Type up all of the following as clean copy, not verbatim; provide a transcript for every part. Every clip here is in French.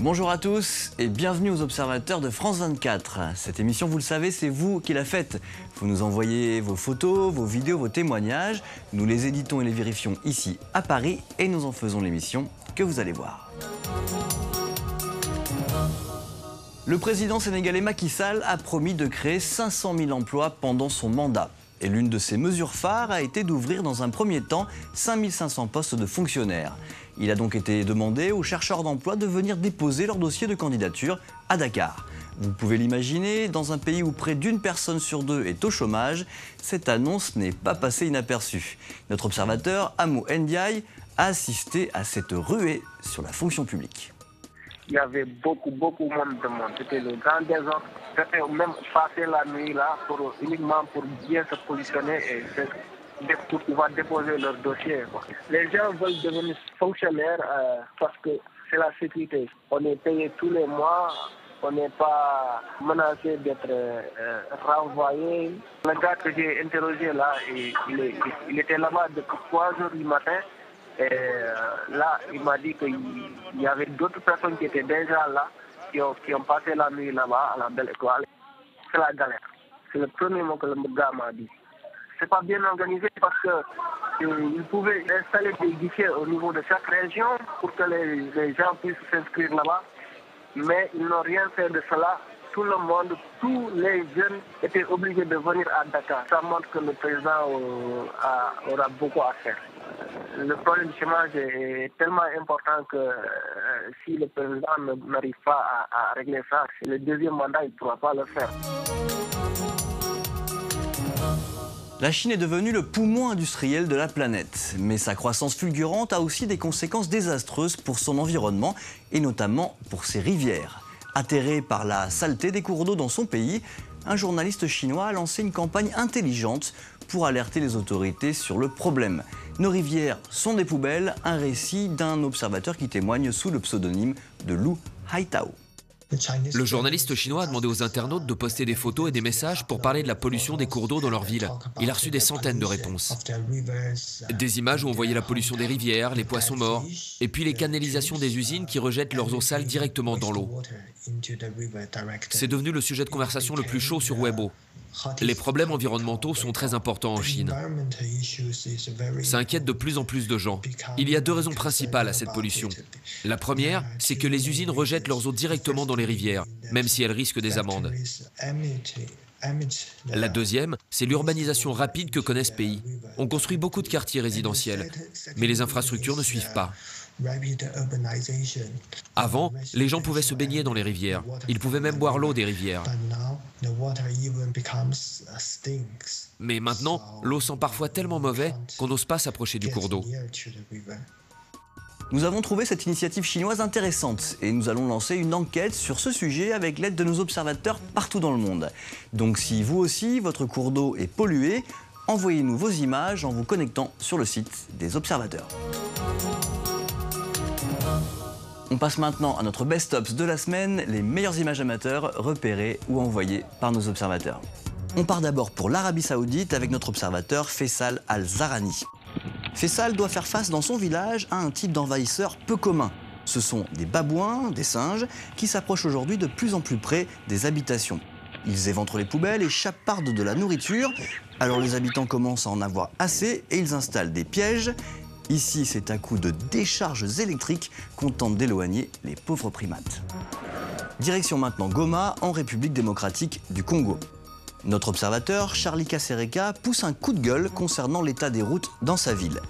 Bonjour à tous et bienvenue aux observateurs de France 24. Cette émission, vous le savez, c'est vous qui la faites. Vous nous envoyez vos photos, vos vidéos, vos témoignages. Nous les éditons et les vérifions ici à Paris et nous en faisons l'émission que vous allez voir. Le président sénégalais Macky Sall a promis de créer 500 000 emplois pendant son mandat. Et l'une de ses mesures phares a été d'ouvrir dans un premier temps 5 500 postes de fonctionnaires. Il a donc été demandé aux chercheurs d'emploi de venir déposer leur dossier de candidature à Dakar. Vous pouvez l'imaginer, dans un pays où près d'une personne sur deux est au chômage, cette annonce n'est pas passée inaperçue. Notre observateur, Amou Ndiaye, a assisté à cette ruée sur la fonction publique. Il y avait beaucoup de monde. C'était le grand désordre. C'était même passer la nuit là uniquement pour bien se positionner et pour pouvoir déposer leur dossier. Les gens veulent devenir fonctionnaires parce que c'est la sécurité. On est payé tous les mois, on n'est pas menacé d'être renvoyé. Le gars que j'ai interrogé là, il était là-bas depuis 3 heures du matin. Et là, il m'a dit qu'il y avait d'autres personnes qui étaient déjà là, qui ont passé la nuit là-bas à la Belle Étoile. C'est la galère. C'est le premier mot que le gars m'a dit. C'est pas bien organisé parce qu'ils pouvaient installer des guichets au niveau de chaque région pour que les gens puissent s'inscrire là-bas. Mais ils n'ont rien fait de cela. Tout le monde, tous les jeunes étaient obligés de venir à Dakar. Ça montre que le président aura beaucoup à faire. Le problème du chômage est tellement important que si le président n'arrive pas à régler ça, le deuxième mandat, il ne pourra pas le faire. La Chine est devenue le poumon industriel de la planète. Mais sa croissance fulgurante a aussi des conséquences désastreuses pour son environnement et notamment pour ses rivières. Atterré par la saleté des cours d'eau dans son pays, un journaliste chinois a lancé une campagne intelligente pour alerter les autorités sur le problème. Nos rivières sont des poubelles, un récit d'un observateur qui témoigne sous le pseudonyme de Lu Haitao. Le journaliste chinois a demandé aux internautes de poster des photos et des messages pour parler de la pollution des cours d'eau dans leur ville. Il a reçu des centaines de réponses. Des images où on voyait la pollution des rivières, les poissons morts, et puis les canalisations des usines qui rejettent leurs eaux sales directement dans l'eau. C'est devenu le sujet de conversation le plus chaud sur Weibo. Les problèmes environnementaux sont très importants en Chine. Ça inquiète de plus en plus de gens. Il y a 2 raisons principales à cette pollution. La première, c'est que les usines rejettent leurs eaux directement dans les rivières, même si elles risquent des amendes. La deuxième, c'est l'urbanisation rapide que connaît ce pays. On construit beaucoup de quartiers résidentiels, mais les infrastructures ne suivent pas. Avant, les gens pouvaient se baigner dans les rivières. Ils pouvaient même boire l'eau des rivières. Mais maintenant, l'eau sent parfois tellement mauvais qu'on n'ose pas s'approcher du cours d'eau. Nous avons trouvé cette initiative chinoise intéressante et nous allons lancer une enquête sur ce sujet avec l'aide de nos observateurs partout dans le monde. Donc si vous aussi, votre cours d'eau est pollué, envoyez-nous vos images en vous connectant sur le site des observateurs. On passe maintenant à notre best-of de la semaine, les meilleures images amateurs repérées ou envoyées par nos observateurs. On part d'abord pour l'Arabie Saoudite avec notre observateur Faisal Al-Zarani. Faisal doit faire face dans son village à un type d'envahisseur peu commun. Ce sont des babouins, des singes, qui s'approchent aujourd'hui de plus en plus près des habitations. Ils éventrent les poubelles et chapardent de la nourriture. Alors les habitants commencent à en avoir assez et ils installent des pièges. Ici, c'est à coup de décharges électriques qu'on tente d'éloigner les pauvres primates. Direction maintenant Goma, en République démocratique du Congo. Notre observateur, Charlie Kasereka, pousse un coup de gueule concernant l'état des routes dans sa ville.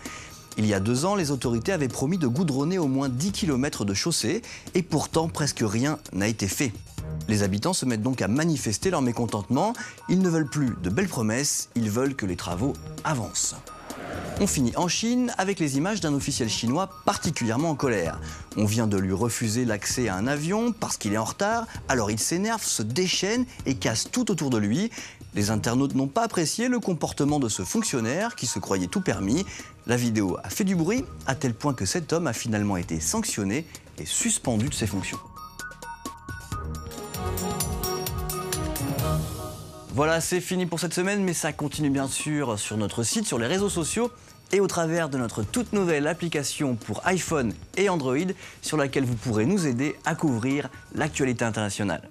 Il y a 2 ans, les autorités avaient promis de goudronner au moins 10 km de chaussée et pourtant presque rien n'a été fait. Les habitants se mettent donc à manifester leur mécontentement. Ils ne veulent plus de belles promesses, ils veulent que les travaux avancent. On finit en Chine avec les images d'un officiel chinois particulièrement en colère. On vient de lui refuser l'accès à un avion parce qu'il est en retard, alors il s'énerve, se déchaîne et casse tout autour de lui. Les internautes n'ont pas apprécié le comportement de ce fonctionnaire qui se croyait tout permis. La vidéo a fait du bruit, à tel point que cet homme a finalement été sanctionné et suspendu de ses fonctions. Voilà, c'est fini pour cette semaine, mais ça continue bien sûr sur notre site, sur les réseaux sociaux et au travers de notre toute nouvelle application pour iPhone et Android sur laquelle vous pourrez nous aider à couvrir l'actualité internationale.